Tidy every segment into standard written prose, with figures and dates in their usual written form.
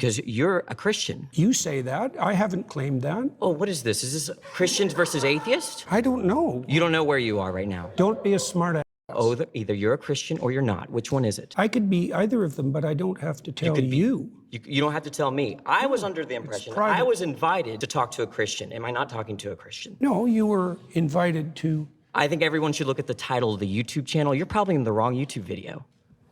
Because you're a Christian. You say that. I haven't claimed that. Oh, what is this? Is this Christians versus atheists? I don't know. You don't know where you are right now. Don't be a smart ass. Oh, either you're a Christian or you're not. Which one is it? I could be either of them, but I don't have to tell you. You don't have to tell me. I was under the impression I was invited to talk to a Christian. Am I not talking to a Christian? No, you were invited to. I think everyone should look at the title of the YouTube channel. You're probably in the wrong YouTube video.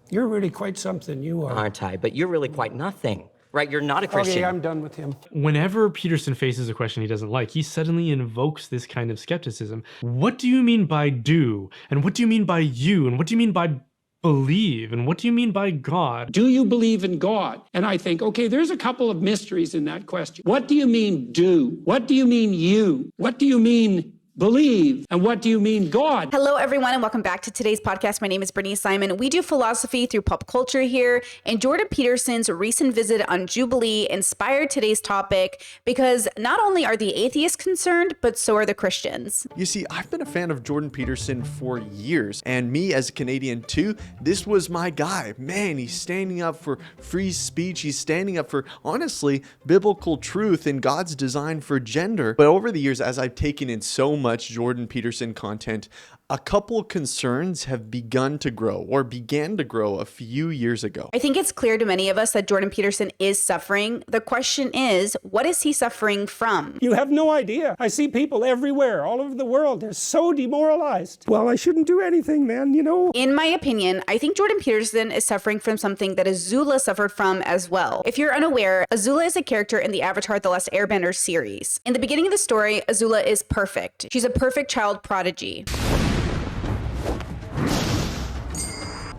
You're really quite something, you are. Aren't I? But you're really quite nothing. Right, you're not a Christian. Okay, I'm done with him. Whenever Peterson faces a question he doesn't like, he suddenly invokes this kind of skepticism. What do you mean by do? And what do you mean by you? And what do you mean by believe? And what do you mean by God? Do you believe in God? And I think, okay, there's a couple of mysteries in that question. What do you mean do? What do you mean you? What do you mean believe? And what do you mean God? Hello, everyone, and welcome back to today's podcast. My name is Brittany Simon. We do philosophy through pop culture here, and Jordan Peterson's recent visit on Jubilee inspired today's topic because not only are the atheists concerned, but so are the Christians. You see, I've been a fan of Jordan Peterson for years, and me as a Canadian too, this was my guy. Man, he's standing up for free speech. He's standing up for, honestly, biblical truth and God's design for gender. But over the years, as I've taken in so much Jordan Peterson content, a couple concerns have begun to grow or began to grow a few years ago. I think it's clear to many of us that Jordan Peterson is suffering. The question is, what is he suffering from? You have no idea. I see people everywhere, all over the world. They're so demoralized. Well, I shouldn't do anything, man, you know. In my opinion, I think Jordan Peterson is suffering from something that Azula suffered from as well. If you're unaware, Azula is a character in the Avatar: The Last Airbender series. In the beginning of the story, Azula is perfect. She's a perfect child prodigy.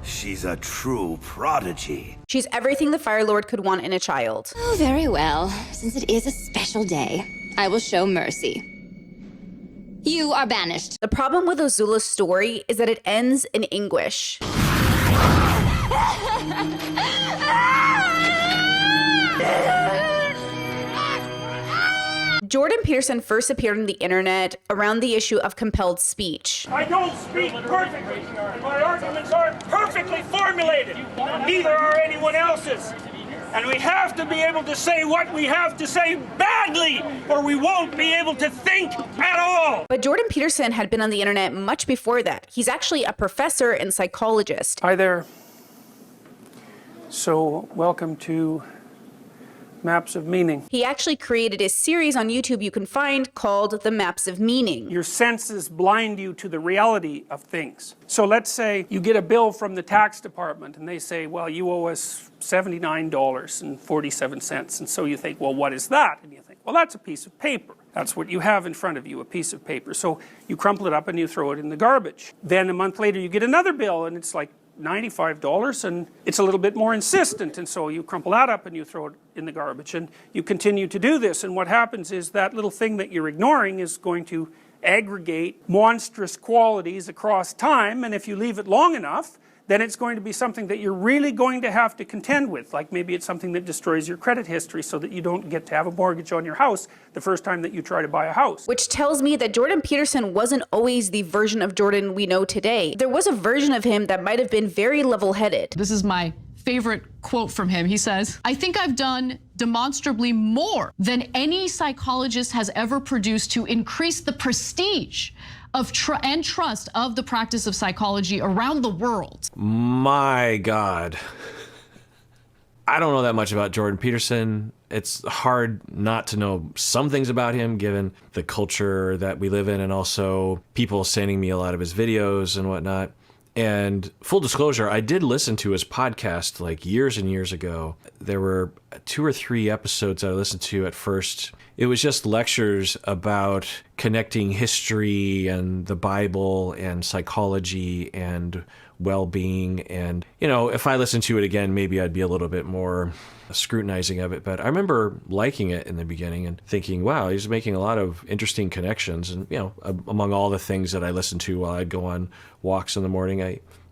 She's a true prodigy. She's everything the Fire Lord could want in a child. Oh, very well. Since it is a special day, I will show mercy. You are banished. The problem with Azula's story is that it ends in anguish. Jordan Peterson first appeared on the internet around the issue of compelled speech. I don't speak perfectly, and my arguments aren't perfectly formulated. Neither are anyone else's. And we have to be able to say what we have to say badly, or we won't be able to think at all. But Jordan Peterson had been on the internet much before that. He's actually a professor and psychologist. Hi there. So, welcome to Maps of Meaning. He actually created a series on YouTube you can find called The Maps of Meaning. Your senses blind you to the reality of things. So let's say you get a bill from the tax department and they say, well, you owe us $79.47. And so you think, well, what is that? And you think, well, that's a piece of paper. That's what you have in front of you, a piece of paper. So you crumple it up and you throw it in the garbage. Then a month later you get another bill and it's like $95, and it's a little bit more insistent, and so you crumple that up and you throw it in the garbage, and you continue to do this, and what happens is that little thing that you're ignoring is going to aggregate monstrous qualities across time, and if you leave it long enough, then it's going to be something that you're really going to have to contend with. Like maybe it's something that destroys your credit history so that you don't get to have a mortgage on your house the first time that you try to buy a house. Which tells me that Jordan Peterson wasn't always the version of Jordan we know today. There was a version of him that might have been very level-headed. This is my favorite quote from him. He says, "I think I've done demonstrably more than any psychologist has ever produced to increase the prestige of and trust of the practice of psychology around the world." My God. I don't know that much about Jordan Peterson. It's hard not to know some things about him given the culture that we live in and also people sending me a lot of his videos and whatnot. And full disclosure, I did listen to his podcast like years and years ago. There were 2 or 3 episodes I listened to at first. It was just lectures about connecting history and the Bible and psychology and well-being. And, you know, if I listened to it again, maybe I'd be a little bit more scrutinizing of it. But I remember liking it in the beginning and thinking, wow, he's making a lot of interesting connections. And, you know, among all the things that I listened to while I'd go on walks in the morning,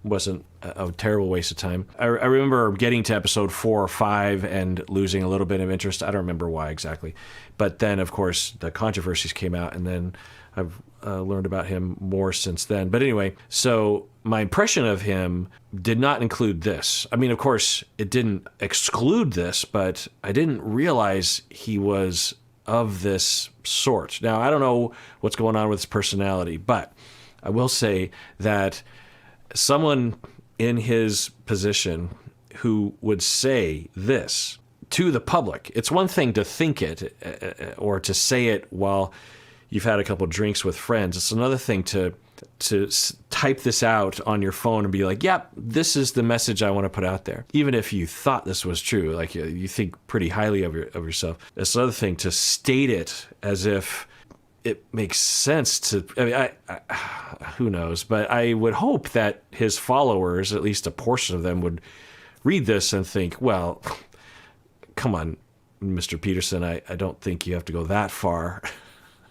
wasn't a terrible waste of time. I remember getting to episode 4 or 5 and losing a little bit of interest. I don't remember why exactly. But then, of course, the controversies came out, and then I've learned about him more since then. But anyway, so my impression of him did not include this. I mean, of course, it didn't exclude this, but I didn't realize he was of this sort. Now, I don't know what's going on with his personality, but I will say that someone in his position who would say this to the public, it's one thing to think it or to say it while you've had a couple drinks with friends. It's another thing to type this out on your phone and be like, yep, this is the message I want to put out there. Even if you thought this was true, like you think pretty highly of yourself. It's another thing to state it as if it makes sense to, I mean, who knows, but I would hope that his followers, at least a portion of them, would read this and think, well, come on, Mr. Peterson, I don't think you have to go that far.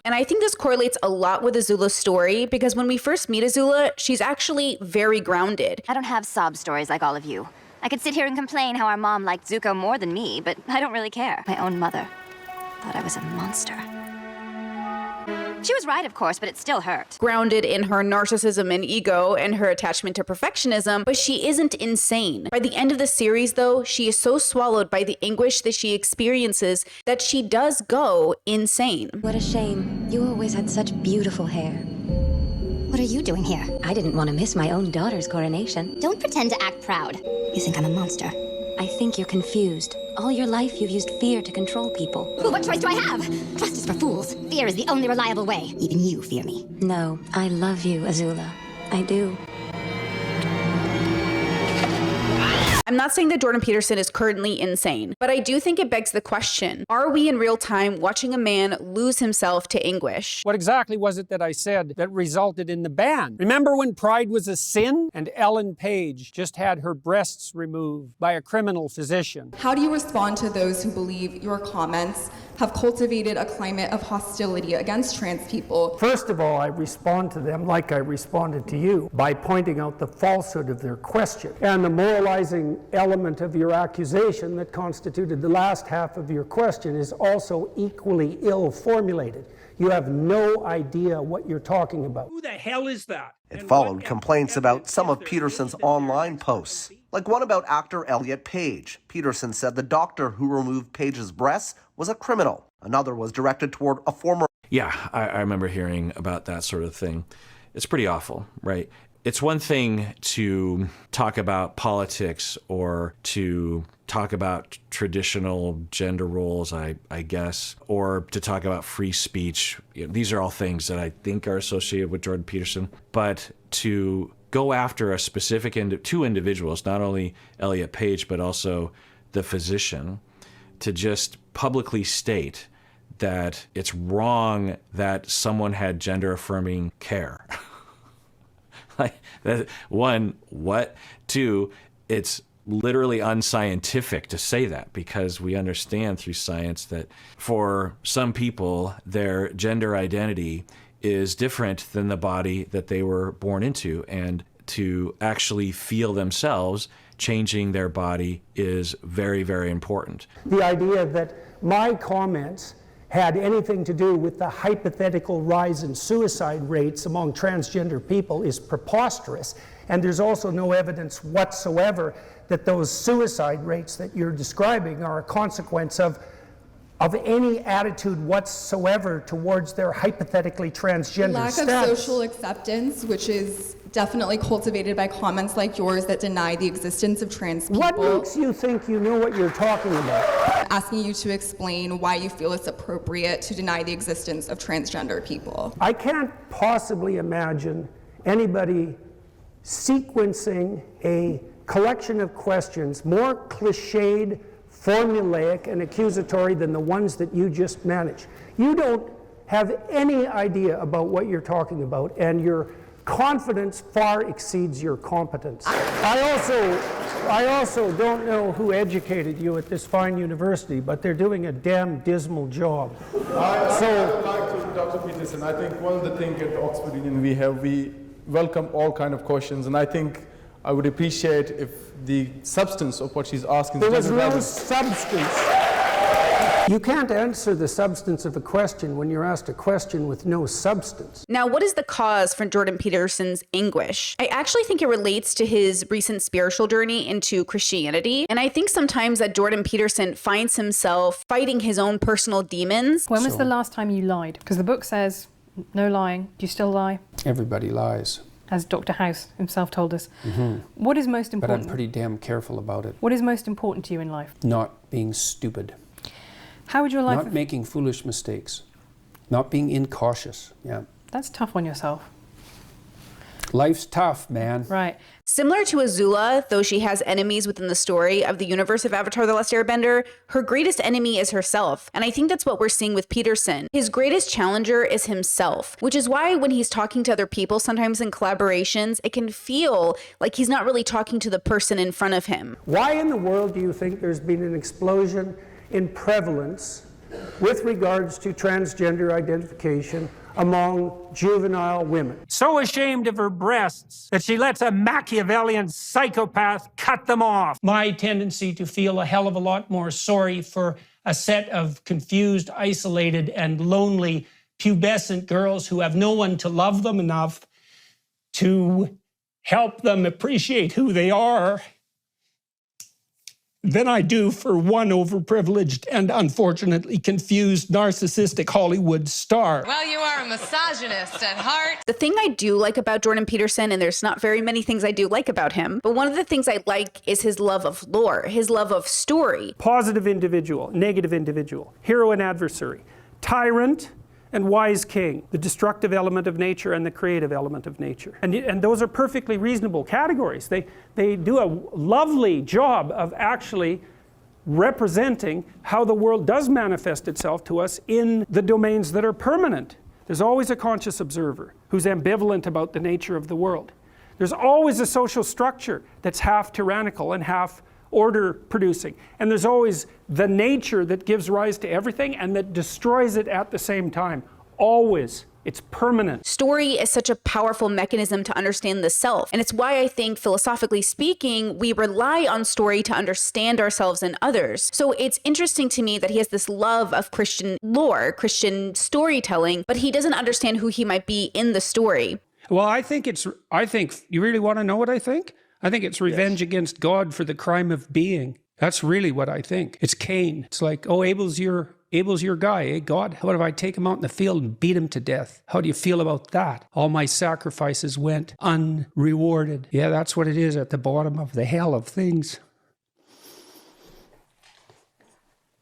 And I think this correlates a lot with Azula's story, because when we first meet Azula, she's actually very grounded. I don't have sob stories like all of you. I could sit here and complain how our mom liked Zuko more than me, but I don't really care. My own mother thought I was a monster. She was right, of course, but it still hurt. Grounded in her narcissism and ego and her attachment to perfectionism, but she isn't insane. By the end of the series, though, she is so swallowed by the anguish that she experiences that she does go insane. What a shame. You always had such beautiful hair. What are you doing here? I didn't want to miss my own daughter's coronation. Don't pretend to act proud. You think I'm a monster? I think you're confused. All your life, you've used fear to control people. Well, what choice do I have? Trust is for fools. Fear is the only reliable way. Even you fear me. No, I love you, Azula. I do. I'm not saying that Jordan Peterson is currently insane, but I do think it begs the question, are we in real time watching a man lose himself to anguish? What exactly was it that I said that resulted in the ban? Remember when pride was a sin and Ellen Page just had her breasts removed by a criminal physician? How do you respond to those who believe your comments have cultivated a climate of hostility against trans people? First of all, I respond to them like I responded to you, by pointing out the falsehood of their question and the moralizing element of your accusation that constituted the last half of your question is also equally ill formulated. You have no idea what you're talking about. Who the hell is that? It followed complaints about some of Peterson's online posts, like one about actor Elliot Page. Peterson said the doctor who removed Page's breasts was a criminal. Another was directed toward a former... Yeah, I remember hearing about that sort of thing. It's pretty awful, right? It's one thing to talk about politics or to talk about traditional gender roles, I guess, or to talk about free speech. You know, these are all things that I think are associated with Jordan Peterson. But to go after a specific two individuals, not only Elliot Page, but also the physician, to just publicly state that it's wrong that someone had gender-affirming care. Like, that, one, what? Two, it's literally unscientific to say that, because we understand through science that for some people, their gender identity is different than the body that they were born into. And to actually feel themselves changing their body is very, very important. The idea that my comments had anything to do with the hypothetical rise in suicide rates among transgender people is preposterous. And there's also no evidence whatsoever that those suicide rates that you're describing are a consequence of any attitude whatsoever towards their hypothetically transgender Lack status. of social acceptance, which is definitely cultivated by comments like yours that deny the existence of trans people. What makes you think you know what you're talking about? Asking you to explain why you feel it's appropriate to deny the existence of transgender people. I can't possibly imagine anybody sequencing a collection of questions more cliched, formulaic, and accusatory than the ones that you just managed. You don't have any idea about what you're talking about, and your confidence far exceeds your competence. I also don't know who educated you at this fine university, but they're doing a damn dismal job. I would like to, Dr. Peterson, I think one of the things at Oxford Union we welcome all kind of questions, and I think I would appreciate if the substance of what she's asking. There was no substance. You can't answer the substance of a question when you're asked a question with no substance. Now, what is the cause for Jordan Peterson's anguish? I actually think it relates to his recent spiritual journey into Christianity. And I think sometimes that Jordan Peterson finds himself fighting his own personal demons. When was the last time you lied? Because the book says no lying. Do you still lie? Everybody lies. As Dr. House himself told us. What is most important? But I'm pretty damn careful about it. What is most important to you in life? Not being stupid. How would your life... Not making foolish mistakes. Not being incautious. Yeah. That's tough on yourself. Life's tough, man. Right. Similar to Azula, though she has enemies within the story of the universe of Avatar: The Last Airbender, her greatest enemy is herself. And I think that's what we're seeing with Peterson. His greatest challenger is himself, which is why when he's talking to other people, sometimes in collaborations, it can feel like he's not really talking to the person in front of him. Why in the world do you think there's been an explosion in prevalence with regards to transgender identification among juvenile women? So ashamed of her breasts that she lets a Machiavellian psychopath cut them off. My tendency to feel a hell of a lot more sorry for a set of confused, isolated, and lonely pubescent girls who have no one to love them enough to help them appreciate who they are than I do for one overprivileged and unfortunately confused narcissistic Hollywood star. Well, you are a misogynist at heart. The thing I do like about Jordan Peterson, and there's not very many things I do like about him, but one of the things I like is his love of lore, his love of story. Positive individual, negative individual, hero and adversary, tyrant and wise king, the destructive element of nature and the creative element of nature. And those are perfectly reasonable categories. They do a lovely job of actually representing how the world does manifest itself to us in the domains that are permanent. There's always a conscious observer who's ambivalent about the nature of the world. There's always a social structure that's half tyrannical and half order producing. And there's always the nature that gives rise to everything and that destroys it at the same time. Always. It's permanent. Story is such a powerful mechanism to understand the self. And it's why I think, philosophically speaking, we rely on story to understand ourselves and others. So it's interesting to me that he has this love of Christian lore, Christian storytelling, but he doesn't understand who he might be in the story. Well, I think you really want to know what I think? I think it's revenge against God for the crime of being. That's really what I think. It's Cain. It's like, oh, Abel's your guy, eh, God? What if I take him out in the field and beat him to death? How do you feel about that? All my sacrifices went unrewarded. Yeah, that's what it is at the bottom of the hell of things.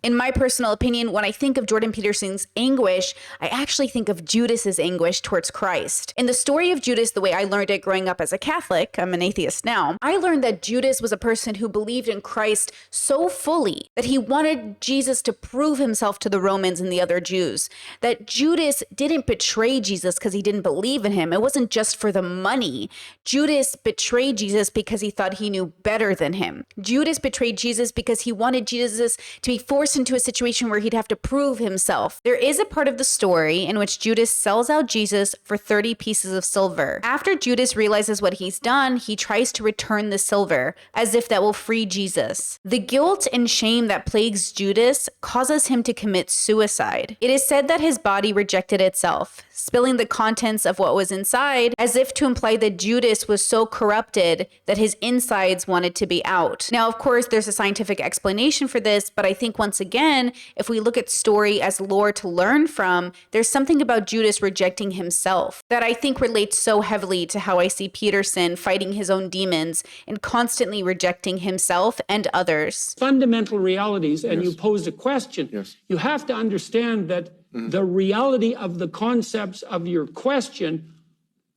In my personal opinion, when I think of Jordan Peterson's anguish, I actually think of Judas's anguish towards Christ. In the story of Judas, the way I learned it growing up as a Catholic, I'm an atheist now, I learned that Judas was a person who believed in Christ so fully that he wanted Jesus to prove himself to the Romans and the other Jews. That Judas didn't betray Jesus because he didn't believe in him. It wasn't just for the money. Judas betrayed Jesus because he thought he knew better than him. Judas betrayed Jesus because he wanted Jesus to be forced into a situation where he'd have to prove himself. There is a part of the story in which Judas sells out Jesus for 30 pieces of silver. After Judas realizes what he's done, he tries to return the silver, as if that will free Jesus. The guilt and shame that plagues Judas causes him to commit suicide. It is said that his body rejected itself, spilling the contents of what was inside, as if to imply that Judas was so corrupted that his insides wanted to be out. Now, of course, there's a scientific explanation for this, but I think once again, if we look at story as lore to learn from, there's something about Judas rejecting himself that I think relates so heavily to how I see Peterson fighting his own demons and constantly rejecting himself and others. Fundamental realities, and you posed a question. You have to understand that the reality of the concepts of your question,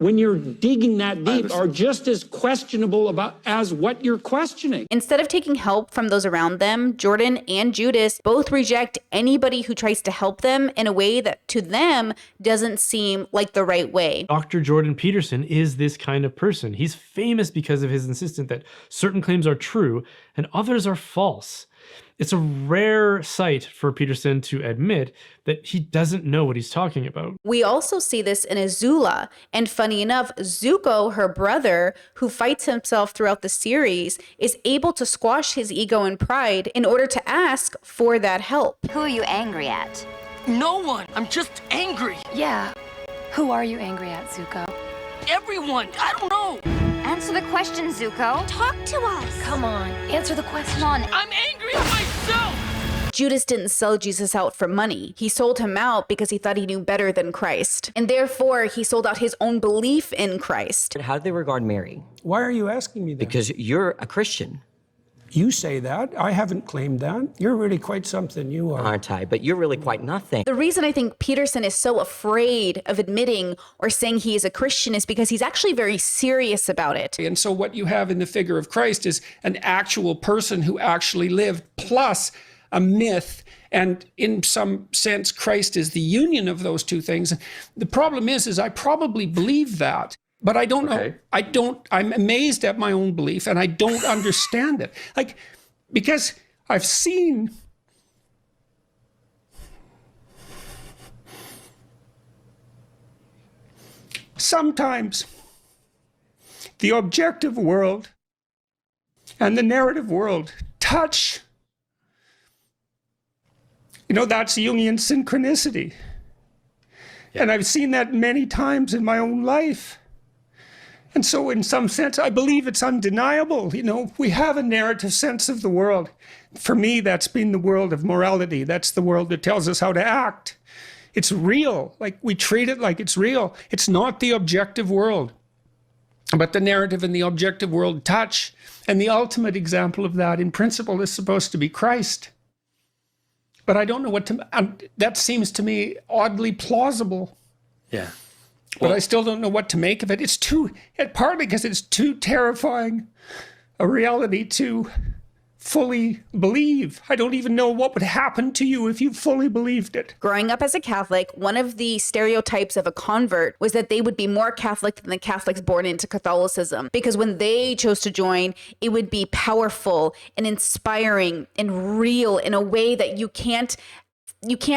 when you're digging that deep, are just as questionable as what you're questioning. Instead of taking help from those around them, Jordan and Judas both reject anybody who tries to help them in a way that to them doesn't seem like the right way. Dr. Jordan Peterson is this kind of person. He's famous because of his insistence that certain claims are true and others are false. It's a rare sight for Peterson to admit that he doesn't know what he's talking about. We also see this in Azula. And funny enough, Zuko, her brother, who fights himself throughout the series, is able to squash his ego and pride in order to ask for that help. Who are you angry at? No one. I'm just angry. Yeah. Who are you angry at, Zuko? Everyone. I don't know. Answer the question, Zuko. Talk to us. Come on, answer the question. Come on. I'm angry at myself. Judas didn't sell Jesus out for money. He sold him out because he thought he knew better than Christ. And therefore, he sold out his own belief in Christ. How do they regard Mary? Why are you asking me that? Because you're a Christian. You say that. I haven't claimed that. You're really quite something, you are. Aren't I? But you're really quite nothing. The reason I think Peterson is so afraid of admitting or saying he is a Christian is because he's actually very serious about it. And so what you have in the figure of Christ is an actual person who actually lived, plus a myth. And in some sense, Christ is the union of those two things. The problem is I probably believe that. But I don't know. I'm amazed at my own belief, and I don't understand it. Like, because I've seen sometimes the objective world and the narrative world touch. You know, that's Jungian synchronicity. Yeah. And I've seen that many times in my own life. And so in some sense, I believe it's undeniable. You know, we have a narrative sense of the world. For me, that's been the world of morality. That's the world that tells us how to act. It's real. Like, we treat it like it's real. It's not the objective world. But the narrative and the objective world touch. And the ultimate example of that, in principle, is supposed to be Christ. But I don't know what to... that seems to me oddly plausible. Yeah. But I still don't know what to make of it. It's partly because it's too terrifying a reality to fully believe. I don't even know what would happen to you if you fully believed it. Growing up as a Catholic, one of the stereotypes of a convert was that they would be more Catholic than the Catholics born into Catholicism. Because when they chose to join, it would be powerful and inspiring and real in a way that you can't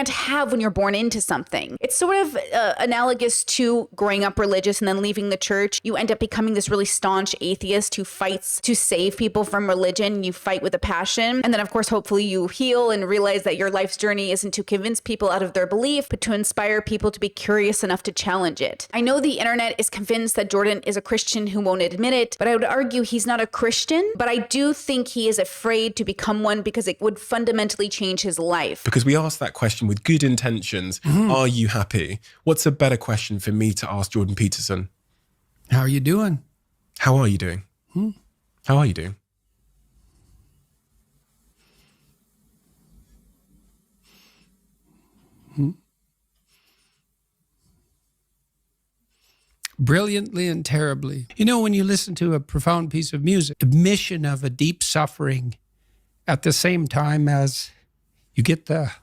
have when you're born into something. It's sort of analogous to growing up religious and then leaving the church. You end up becoming this really staunch atheist who fights to save people from religion. You fight with a passion. And then, of course, hopefully you heal and realize that your life's journey isn't to convince people out of their belief, but to inspire people to be curious enough to challenge it. I know the internet is convinced that Jordan is a Christian who won't admit it, but I would argue he's not a Christian. But I do think he is afraid to become one because it would fundamentally change his life. Because we asked that question with good intentions. Are you happy? What's a better question for me to ask Jordan Peterson? How are you doing? How are you doing? How are you doing? Brilliantly and terribly. You know, when you listen to a profound piece of music, admission of a deep suffering at the same time as you get the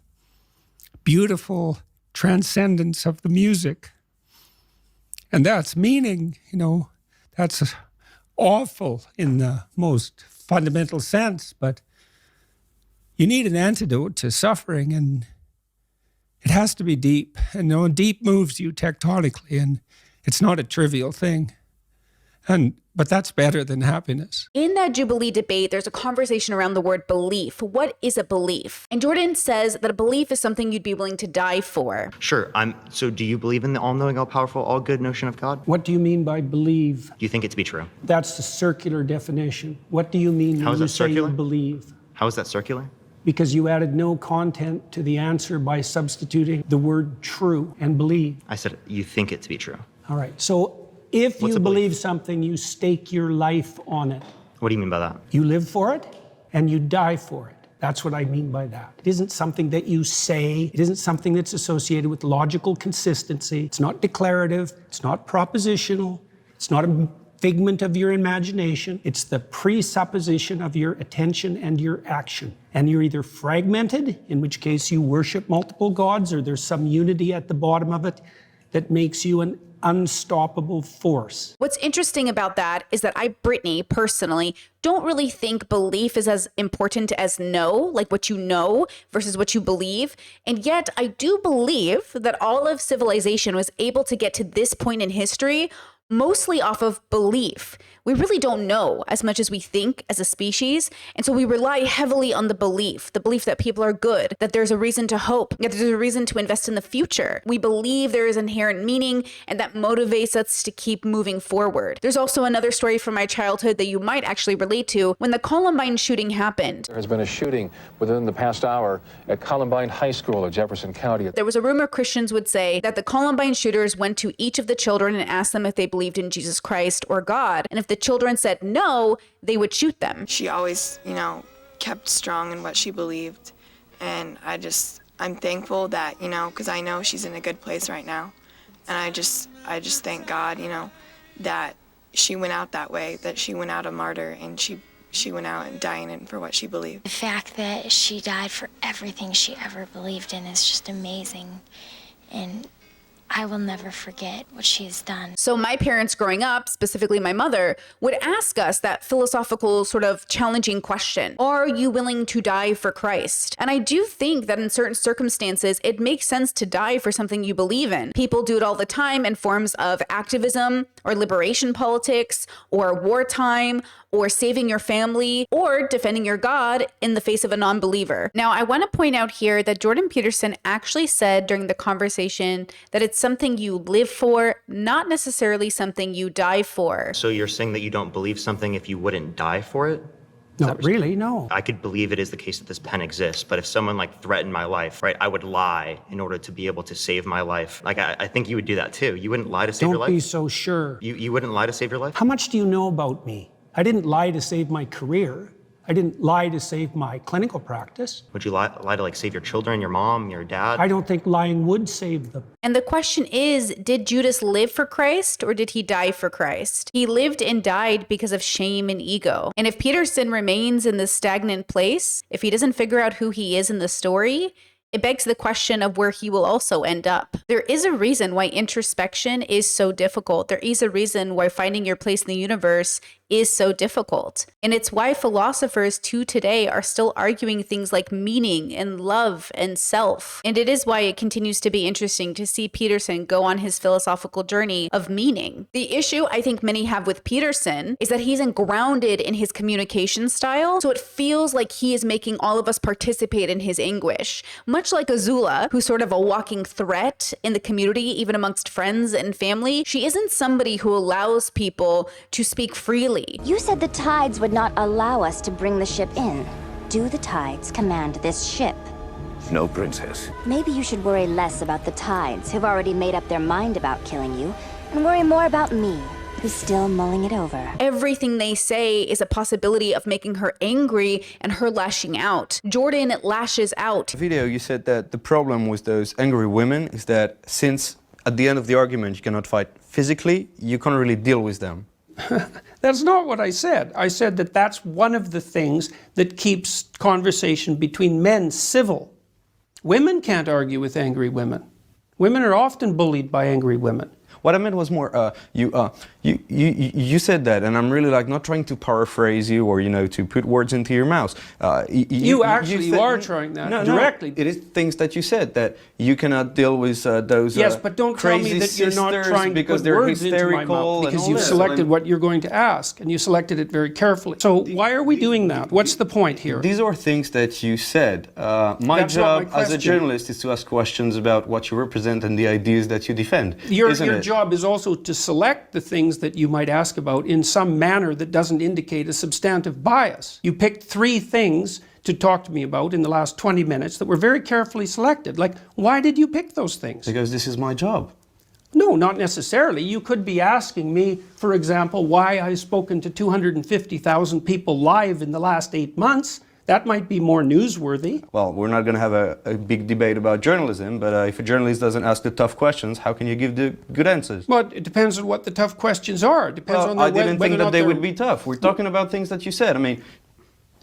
beautiful transcendence of the music. And that's meaning, you know, that's awful in the most fundamental sense, but you need an antidote to suffering, and it has to be deep. And, you know, deep moves you tectonically, and it's not a trivial thing. But that's better than happiness. In that Jubilee debate, there's a conversation around the word belief. What is a belief? And Jordan says that a belief is something you'd be willing to die for. Sure. So do you believe in the all-knowing, all-powerful, all-good notion of God? What do you mean by believe? Do you think it to be true? That's the circular definition. What do you mean when you say you believe? How is that circular? Because you added no content to the answer by substituting the word true and believe. I said you think it to be true. All right. So if you believe something, you stake your life on it. What do you mean by that? You live for it and you die for it. That's what I mean by that. It isn't something that you say. It isn't something that's associated with logical consistency. It's not declarative. It's not propositional. It's not a figment of your imagination. It's the presupposition of your attention and your action. And you're either fragmented, in which case you worship multiple gods, or there's some unity at the bottom of it that makes you an unstoppable force. What's interesting about that is that I, Brittany, personally, don't really think belief is as important as know, like what you know versus what you believe. And yet I do believe that all of civilization was able to get to this point in history mostly off of belief. We really don't know as much as we think as a species. And so we rely heavily on the belief that people are good, that there's a reason to hope, that there's a reason to invest in the future. We believe there is inherent meaning, and that motivates us to keep moving forward. There's also another story from my childhood that you might actually relate to. When the Columbine shooting happened, there has been a shooting within the past hour at Columbine High School in Jefferson County. There was a rumor Christians would say that the Columbine shooters went to each of the children and asked them if they believed in Jesus Christ or God. And if the children said no, they would shoot them. She always, kept strong in what she believed. And I'm thankful that, because I know she's in a good place right now. And I just thank God, that she went out that way, that she went out a martyr, and she went out and dying for what she believed. The fact that she died for everything she ever believed in is just amazing. And I will never forget what she has done. So my parents growing up, specifically my mother, would ask us that philosophical sort of challenging question: are you willing to die for Christ? And I do think that in certain circumstances, it makes sense to die for something you believe in. People do it all the time in forms of activism or liberation politics or wartime or saving your family or defending your God in the face of a non-believer. Now, I want to point out here that Jordan Peterson actually said during the conversation that it's something you live for, not necessarily something you die for. So you're saying that you don't believe something if you wouldn't die for it? Not really, no. I could believe it is the case that this pen exists, but if someone threatened my life, right, I would lie in order to be able to save my life. I think you would do that too. You wouldn't lie to save your life? Don't be so sure. You wouldn't lie to save your life? How much do you know about me? I didn't lie to save my career. I didn't lie to save my clinical practice. Would you lie to save your children, your mom, your dad? I don't think lying would save them. And the question is, did Judas live for Christ or did he die for Christ? He lived and died because of shame and ego. And if Peterson remains in this stagnant place, if he doesn't figure out who he is in the story, it begs the question of where he will also end up. There is a reason why introspection is so difficult. There is a reason why finding your place in the universe is so difficult. And it's why philosophers to today are still arguing things like meaning and love and self. And it is why it continues to be interesting to see Peterson go on his philosophical journey of meaning. The issue I think many have with Peterson is that he's grounded in his communication style, so it feels like he is making all of us participate in his anguish. Much like Azula, who's sort of a walking threat in the community, even amongst friends and family, she isn't somebody who allows people to speak freely. You said the tides would not allow us to bring the ship in. Do the tides command this ship? No, Princess. Maybe you should worry less about the tides, who've already made up their mind about killing you, and worry more about me, who's still mulling it over. Everything they say is a possibility of making her angry and her lashing out. Jordan lashes out. In the video, you said that the problem with those angry women is that since at the end of the argument you cannot fight physically, you can't really deal with them. That's not what I said. I said that that's one of the things that keeps conversation between men civil. Women can't argue with angry women. Women are often bullied by angry women. What I meant was more, you said that, and I'm really not trying to paraphrase you or, to put words into your mouth. You are trying that directly. No, it is things that you said, that you cannot deal with those yes, but don't tell me that you're not trying to put words into my mouth, because you've selected what you're going to ask, and you selected it very carefully. So why are we doing that? What's the point here? These are things that you said. My job as a journalist is to ask questions about what you represent and the ideas that you defend, isn't it? Your job is also to select the things that you might ask about in some manner that doesn't indicate a substantive bias. You picked 3 things to talk to me about in the last 20 minutes that were very carefully selected. Why did you pick those things? Because this is my job. No, not necessarily. You could be asking me, for example, why I've spoken to 250,000 people live in the last 8 months. That might be more newsworthy. Well, we're not going to have a big debate about journalism, but if a journalist doesn't ask the tough questions, how can you give the good answers? Well, it depends on what the tough questions are. It depends on I didn't think that they would be tough. We're talking about things that you said. I mean,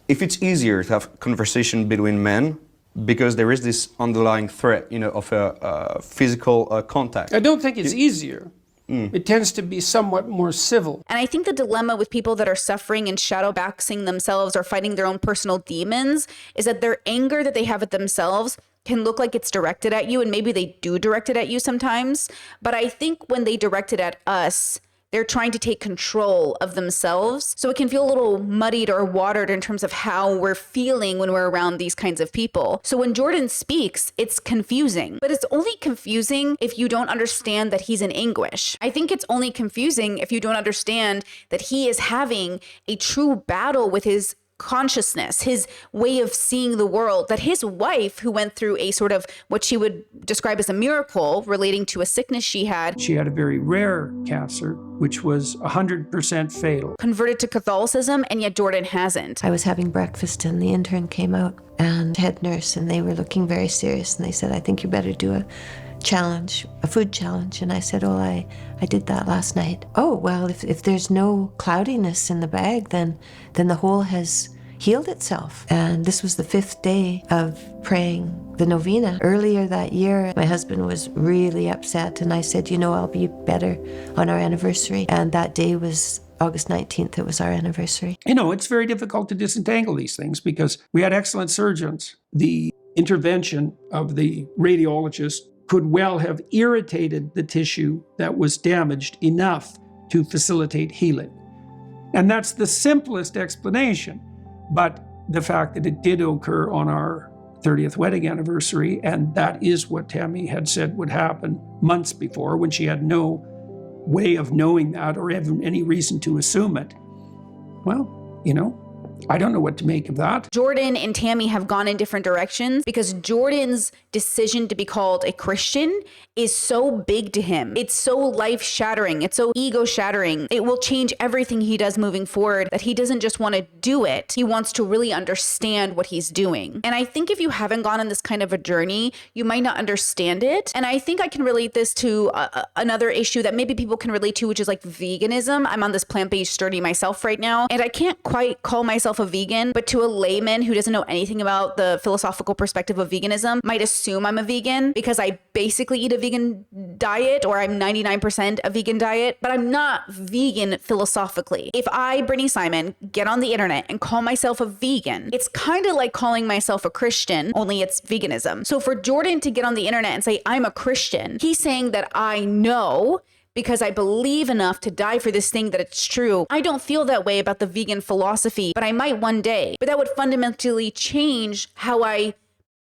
if it's easier to have conversation between men, because there is this underlying threat, of a physical contact. I don't think it's easier. It tends to be somewhat more civil. And I think the dilemma with people that are suffering and shadowboxing themselves or fighting their own personal demons is that their anger that they have at themselves can look like it's directed at you, and maybe they do direct it at you sometimes. But I think when they direct it at us, they're trying to take control of themselves. So it can feel a little muddied or watered in terms of how we're feeling when we're around these kinds of people. So when Jordan speaks, it's confusing, but it's only confusing if you don't understand that he's in anguish. I think it's only confusing if you don't understand that he is having a true battle with his consciousness, his way of seeing the world, that his wife, who went through a sort of what she would describe as a miracle relating to a sickness she had a very rare cancer, which was 100% fatal. Converted to Catholicism, and yet Jordan hasn't. I was having breakfast and the intern came out and head nurse, and they were looking very serious, and they said, I think you better do a challenge, a food challenge. And I said, oh, I did that last night. Oh, well, if there's no cloudiness in the bag, then the hole has healed itself. And this was the 5th day of praying the novena. Earlier that year, my husband was really upset, and I said, I'll be better on our anniversary. And that day was August 19th. It was our anniversary. It's very difficult to disentangle these things because we had excellent surgeons. The intervention of the radiologist could well have irritated the tissue that was damaged enough to facilitate healing. And that's the simplest explanation. But the fact that it did occur on our 30th wedding anniversary, and that is what Tammy had said would happen months before, when she had no way of knowing that or even any reason to assume it. Well, I don't know what to make of that. Jordan and Tammy have gone in different directions because Jordan's decision to be called a Christian is so big to him. It's so life-shattering. It's so ego-shattering. It will change everything he does moving forward, that he doesn't just want to do it. He wants to really understand what he's doing. And I think if you haven't gone on this kind of a journey, you might not understand it. And I think I can relate this to another issue that maybe people can relate to, which is like veganism. I'm on this plant-based journey myself right now, and I can't quite call myself a vegan, but to a layman who doesn't know anything about the philosophical perspective of veganism might assume I'm a vegan because I basically eat a vegan diet, or I'm 99% a vegan diet, but I'm not vegan philosophically. If I, Brittany Simon, get on the internet and call myself a vegan, it's kind of like calling myself a Christian, only it's veganism. So for Jordan to get on the internet and say, I'm a Christian, he's saying that I know because I believe enough to die for this thing that it's true. I don't feel that way about the vegan philosophy, but I might one day. But that would fundamentally change how I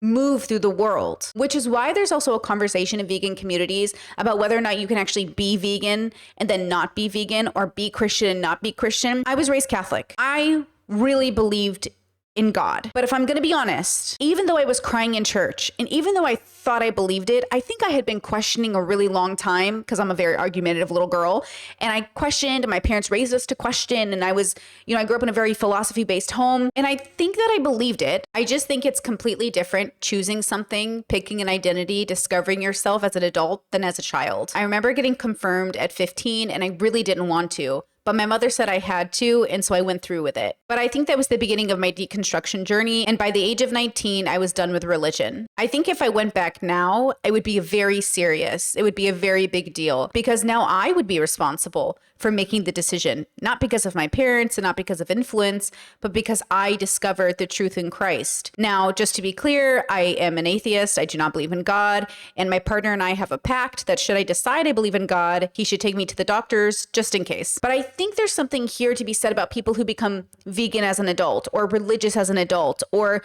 move through the world, which is why there's also a conversation in vegan communities about whether or not you can actually be vegan and then not be vegan, or be Christian and not be Christian. I was raised Catholic. I really believed in God. But if I'm going to be honest, even though I was crying in church, and even though I thought I believed it, I think I had been questioning a really long time, because I'm a very argumentative little girl, and I questioned, and my parents raised us to question, and I was, I grew up in a very philosophy-based home, and I think that I believed it. I just think it's completely different choosing something, picking an identity, discovering yourself as an adult than as a child. I remember getting confirmed at 15, and I really didn't want to. But my mother said I had to, and so I went through with it. But I think that was the beginning of my deconstruction journey, and by the age of 19, I was done with religion. I think if I went back now, it would be very serious. It would be a very big deal, because now I would be responsible for making the decision, not because of my parents and not because of influence, but because I discovered the truth in Christ. Now, just to be clear, I am an atheist. I do not believe in God, and my partner and I have a pact that should I decide I believe in God, he should take me to the doctors just in case. But I think there's something here to be said about people who become vegan as an adult or religious as an adult, or,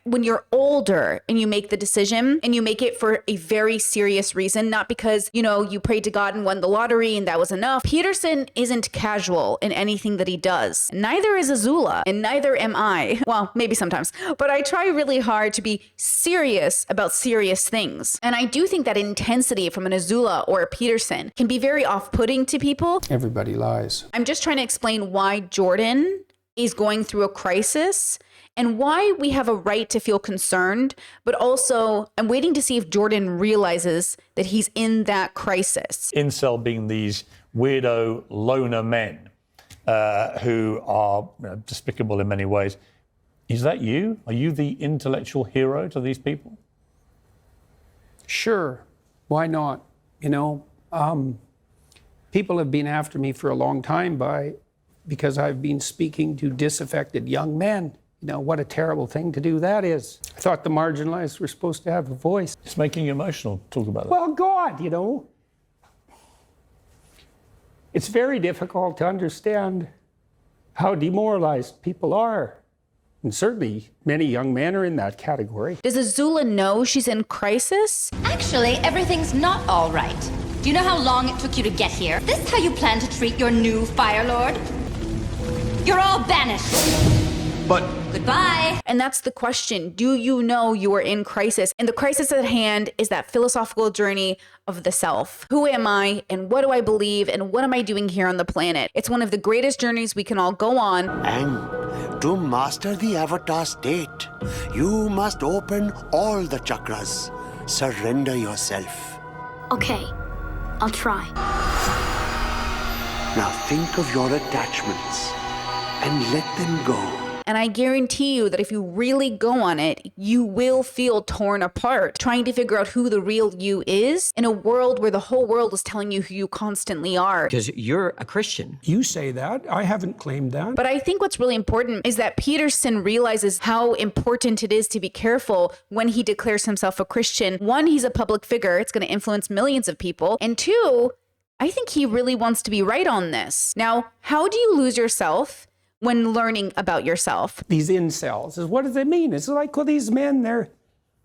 when you're older and you make the decision and you make it for a very serious reason, not because, you prayed to God and won the lottery and that was enough. Peterson isn't casual in anything that he does. Neither is Azula, and neither am I. Well, maybe sometimes, but I try really hard to be serious about serious things. And I do think that intensity from an Azula or a Peterson can be very off-putting to people. Everybody lies. I'm just trying to explain why Jordan is going through a crisis and why we have a right to feel concerned, but also I'm waiting to see if Jordan realizes that he's in that crisis. Incel being these weirdo loner men who are despicable in many ways. Is that you? Are you the intellectual hero to these people? Sure. Why not? People have been after me for a long time because I've been speaking to disaffected young men. You know, what a terrible thing to do that is. I thought the marginalized were supposed to have a voice. It's making you emotional, talk about that. Well, God, you know. It's very difficult to understand how demoralized people are. And certainly many young men are in that category. Does Azula know she's in crisis? Actually, everything's not all right. Do you know how long it took you to get here? This is how you plan to treat your new Fire Lord? You're all banished. But goodbye. And that's the question. Do you know you are in crisis? And the crisis at hand is that philosophical journey of the self. Who am I and what do I believe and what am I doing here on the planet? It's one of the greatest journeys we can all go on. And to master the avatar state, you must open all the chakras. Surrender yourself. Okay, I'll try. Now think of your attachments and let them go. And I guarantee you that if you really go on it, you will feel torn apart, trying to figure out who the real you is in a world where the whole world is telling you who you constantly are. Because you're a Christian. You say that. I haven't claimed that. But I think what's really important is that Peterson realizes how important it is to be careful when he declares himself a Christian. One, he's a public figure. It's going to influence millions of people. And two, I think he really wants to be right on this. Now, how do you lose yourself when learning about yourself? These incels, what does it mean? It's like, well, these men,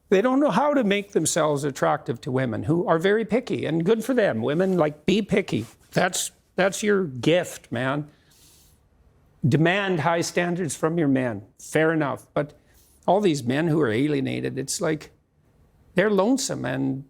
they don't know how to make themselves attractive to women who are very picky, and good for them. Women, like, be picky. That's your gift, man. Demand high standards from your men. Fair enough. But all these men who are alienated, it's like they're lonesome and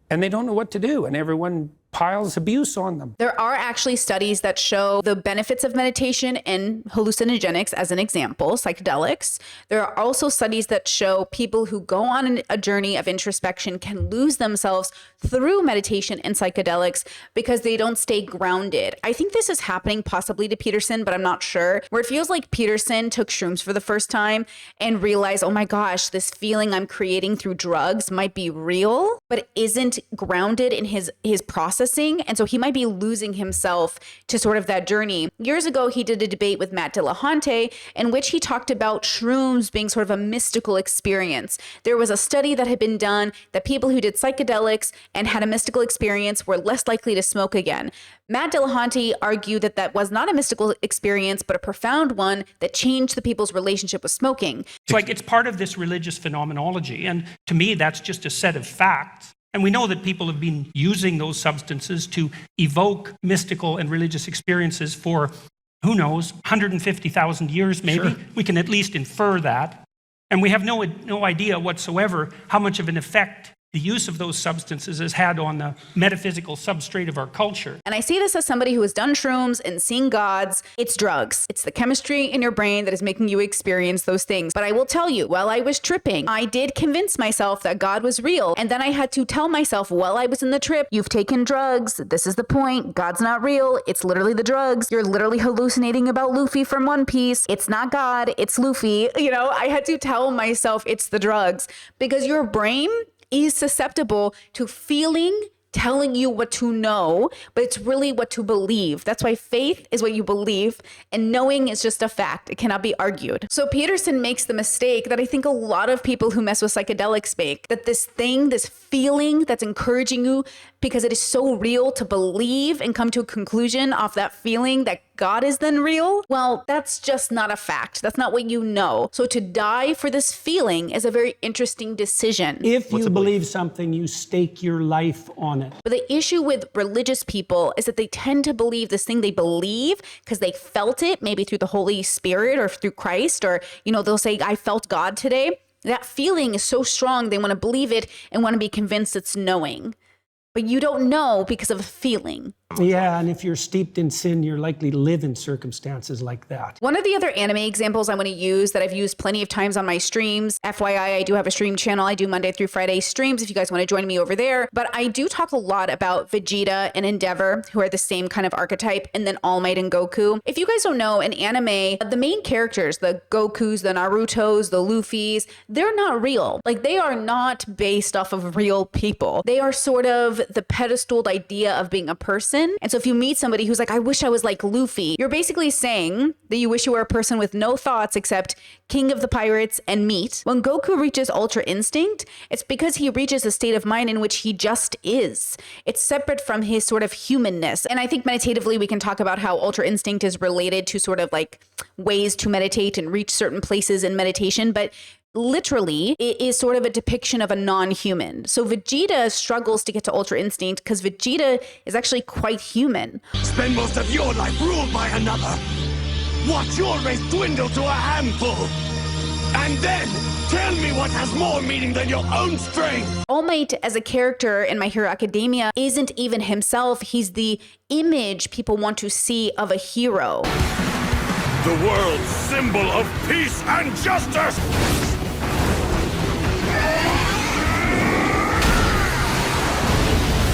they don't know what to do, and everyone piles abuse on them. There are actually studies that show the benefits of meditation and hallucinogenics, as an example, psychedelics. There are also studies that show people who go on a journey of introspection can lose themselves through meditation and psychedelics because they don't stay grounded. I think this is happening possibly to Peterson, but I'm not sure, where it feels like Peterson took shrooms for the first time and realized, oh my gosh, this feeling I'm creating through drugs might be real, but isn't grounded in his process. And so he might be losing himself to sort of that journey. Years ago, he did a debate with Matt Dillahunty in which he talked about shrooms being sort of a mystical experience. There was a study that had been done that people who did psychedelics and had a mystical experience were less likely to smoke again. Matt Dillahunty argued that that was not a mystical experience, but a profound one that changed the people's relationship with smoking. It's like it's part of this religious phenomenology. And to me, that's just a set of facts. And we know that people have been using those substances to evoke mystical and religious experiences for, who knows, 150,000 years maybe. Sure. We can at least infer that. And we have no idea whatsoever how much of an effect the use of those substances has had on the metaphysical substrate of our culture. And I see this as somebody who has done shrooms and seen gods. It's drugs. It's the chemistry in your brain that is making you experience those things. But I will tell you, while I was tripping, I did convince myself that God was real. And then I had to tell myself while I was in the trip, you've taken drugs. This is the point. God's not real. It's literally the drugs. You're literally hallucinating about Luffy from One Piece. It's not God. It's Luffy. You know, I had to tell myself it's the drugs because your brain is susceptible to feeling telling you what to know, but it's really what to believe. That's why faith is what you believe, and knowing is just a fact. It cannot be argued. So Peterson makes the mistake that I think a lot of people who mess with psychedelics make, that this thing, this feeling that's encouraging you because it is so real to believe and come to a conclusion off that feeling that God is then real, well, that's just not a fact. That's not what you know. So to die for this feeling is a very interesting decision. If you believe something, you stake your life on it. But the issue with religious people is that they tend to believe this thing they believe because they felt it, maybe through the Holy Spirit or through Christ, or, you know, they'll say, I felt God today. That feeling is so strong, they want to believe it and want to be convinced it's knowing. But you don't know because of a feeling. Yeah, and if you're steeped in sin, you're likely to live in circumstances like that. One of the other anime examples I want to use that I've used plenty of times on my streams, FYI, I do have a stream channel. I do Monday through Friday streams if you guys want to join me over there. But I do talk a lot about Vegeta and Endeavor, who are the same kind of archetype, and then All Might and Goku. If you guys don't know, in anime, the main characters, the Gokus, the Narutos, the Luffys, they're not real. Like, they are not based off of real people. They are sort of the pedestaled idea of being a person. And so if you meet somebody who's like, I wish I was like Luffy, you're basically saying that you wish you were a person with no thoughts except king of the pirates and meat. When Goku reaches Ultra Instinct, it's because he reaches a state of mind in which he just is. It's separate from his sort of humanness. And I think meditatively we can talk about how Ultra Instinct is related to sort of like ways to meditate and reach certain places in meditation, but literally it is sort of a depiction of a non-human. So Vegeta struggles to get to Ultra Instinct because Vegeta is actually quite human. Spend most of your life ruled by another. Watch your race dwindle to a handful. And then tell me what has more meaning than your own strength. All Might as a character in My Hero Academia isn't even himself. He's the image people want to see of a hero. The world's symbol of peace and justice.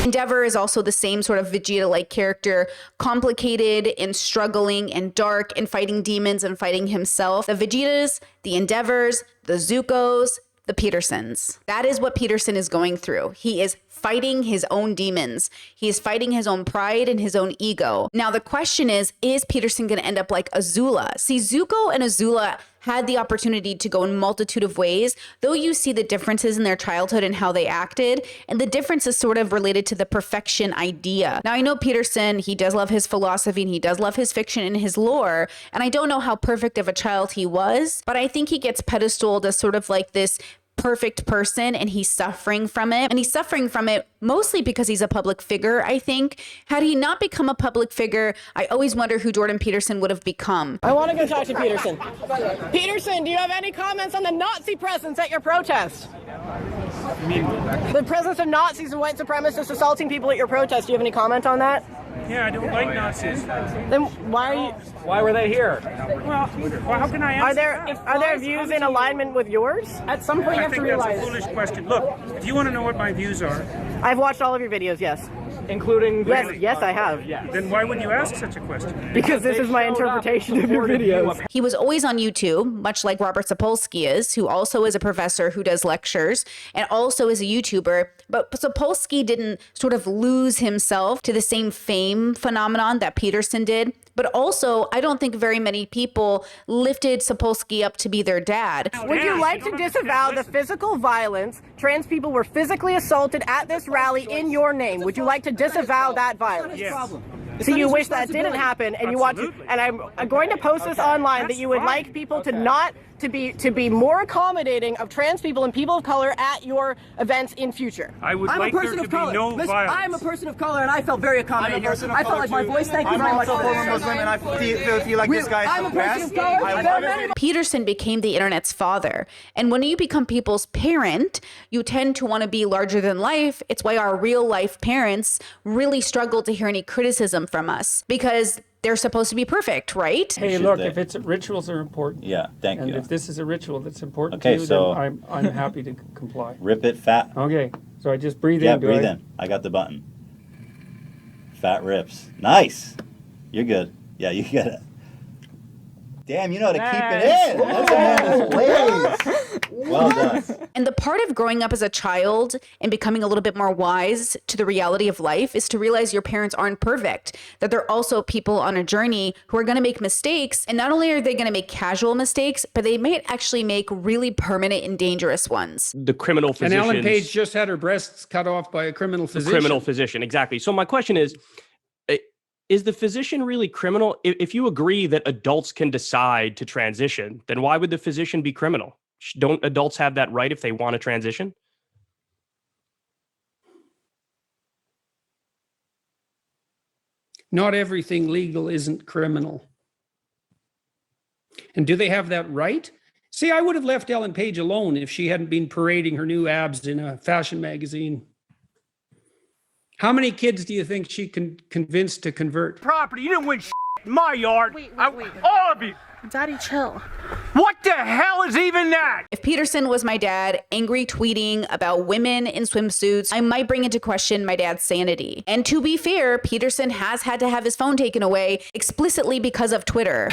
Endeavor is also the same sort of Vegeta-like character, complicated and struggling and dark and fighting demons and fighting himself. The Vegetas, the Endeavors, the Zukos, the Petersons. That is what Peterson is going through. He is fighting his own demons. He is fighting his own pride and his own ego. Now the question is Peterson going to end up like Azula? See, Zuko and Azula had the opportunity to go in a multitude of ways, though you see the differences in their childhood and how they acted, and the difference is sort of related to the perfection idea. Now I know Peterson, he does love his philosophy and he does love his fiction and his lore, and I don't know how perfect of a child he was, but I think he gets pedestaled as sort of like this perfect person, and he's suffering from it. And he's suffering from it mostly because he's a public figure, I think. Had he not become a public figure, I always wonder who Jordan Peterson would have become. I want to go talk to Peterson. Peterson, do you have any comments on the Nazi presence at your protest? The presence of Nazis and white supremacists assaulting people at your protest. Do you have any comment on that? Yeah, I don't like Nazis. Then Why were they here? Well, how can I answer Are there views in alignment with yours? At some point you have to realize. That's a foolish question. Look, if you want to know what my views are... I've watched all of your videos, yes. Including... Yes, I have. Then why would you ask such a question? Because this is my interpretation of your videos. He was always on YouTube, much like Robert Sapolsky is, who also is a professor who does lectures and also is a YouTuber. But Sapolsky didn't sort of lose himself to the same fame phenomenon that Peterson did. But also, I don't think very many people lifted Sapolsky up to be their dad. Would you like to disavow the physical violence? Trans people were physically assaulted at this rally in your name. Would you like to disavow that violence? Yes. So you wish that didn't happen, and you want to, and I'm going to post this online that you would like people to not to be more accommodating of trans people and people of color at your events in future. I would like there to be no violence. I'm a person of color, and I felt very accommodating. I felt like my voice. Thank you very much. I'm also a former Muslim, and I feel like this guy's I'm a person of color. Peterson became the internet's father. And when you become people's parent, you tend to want to be larger than life. It's why our real life parents really struggle to hear any criticism from us, because they're supposed to be perfect, right? Hey, look, if it's rituals are important. Yeah, thank you. And if this is a ritual that's important Okay, to you, so- then I'm happy to comply. Rip it fat. Okay, so I just breathe Yeah, in. breathe in. I got the button. Fat rips. Nice. You're good. Yeah, you get it. Damn, you know how to keep it in. That's a man's ways. Well done. And the part of growing up as a child and becoming a little bit more wise to the reality of life is to realize your parents aren't perfect, that they're also people on a journey who are going to make mistakes. And not only are they going to make casual mistakes, but they might actually make really permanent and dangerous ones. The criminal physician. And Ellen Page just had her breasts cut off by a criminal physician. Criminal physician, exactly. So my question is the physician really criminal? If you agree that adults can decide to transition, then why would the physician be criminal? Don't adults have that right if they want to transition? Not everything legal isn't criminal. And do they have that right? See, I would have left Ellen Page alone if she hadn't been parading her new abs in a fashion magazine. How many kids do you think she can convince to convert? Property, you didn't win in my yard. Wait. All of you. Daddy, chill. What the hell is even that? If Peterson was my dad, angry tweeting about women in swimsuits, I might bring into question my dad's sanity. And to be fair, Peterson has had to have his phone taken away explicitly because of Twitter.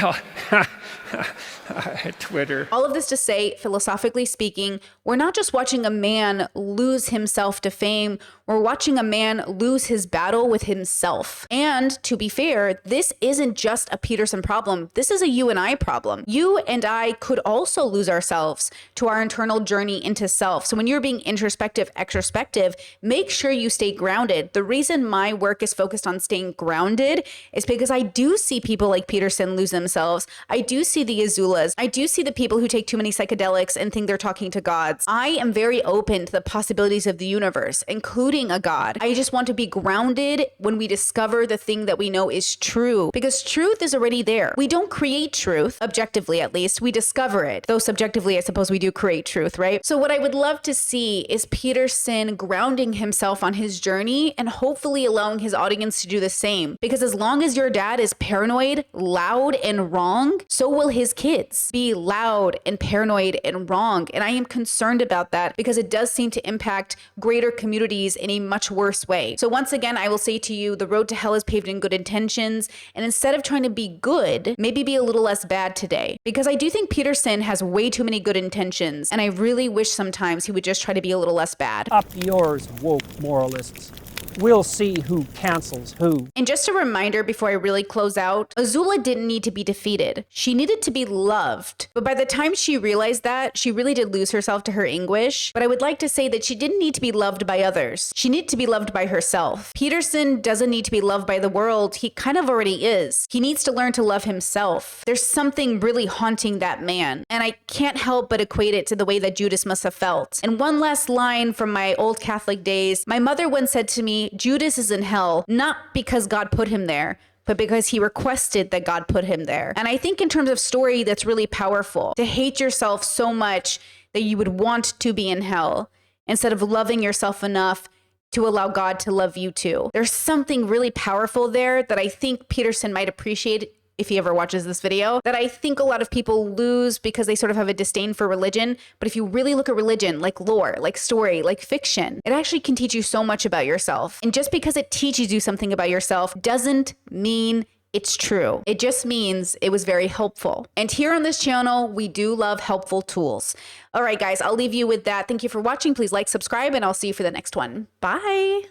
Twitter. All of this to say, philosophically speaking, we're not just watching a man lose himself to fame, we're watching a man lose his battle with himself. And to be fair, this isn't just a Peterson problem. This is a you and I problem. You and I could also lose ourselves to our internal journey into self. So when you're being introspective, extrospective, make sure you stay grounded. The reason my work is focused on staying grounded is because I do see people like Peterson lose themselves. I do see the Azulas. I do see the people who take too many psychedelics and think they're talking to gods. I am very open to the possibilities of the universe, including a god. I just want to be grounded when we discover the thing that we know is true, because truth is already there. We don't create truth, objectively at least, we discover it. Though subjectively, I suppose we do create truth, right? So what I would love to see is Peterson grounding himself on his journey and hopefully allowing his audience to do the same. Because as long as your dad is paranoid, loud, and wrong, so will his kids be loud and paranoid and wrong. And I am concerned about that because it does seem to impact greater communities in a much worse way. So once again, I will say to you, the road to hell is paved in good intentions. And instead of trying to be good, maybe be a little less bad today. Because I do think Peterson has way too many good intentions. And I really wish sometimes he would just try to be a little less bad. Up yours, woke moralists. We'll see who cancels who. And just a reminder before I really close out, Azula didn't need to be defeated. She needed to be loved. But by the time she realized that, she really did lose herself to her anguish. But I would like to say that she didn't need to be loved by others. She needed to be loved by herself. Peterson doesn't need to be loved by the world. He kind of already is. He needs to learn to love himself. There's something really haunting that man. And I can't help but equate it to the way that Judas must have felt. And one last line from my old Catholic days, my mother once said to me, Judas is in hell, not because God put him there, but because he requested that God put him there. And I think in terms of story, that's really powerful. To hate yourself so much that you would want to be in hell instead of loving yourself enough to allow God to love you too. There's something really powerful there that I think Peterson might appreciate if he ever watches this video, that I think a lot of people lose because they sort of have a disdain for religion. But if you really look at religion, like lore, like story, like fiction, it actually can teach you so much about yourself. And just because it teaches you something about yourself doesn't mean it's true. It just means it was very helpful. And here on this channel, we do love helpful tools. All right, guys, I'll leave you with that. Thank you for watching. Please like, subscribe, and I'll see you for the next one. Bye.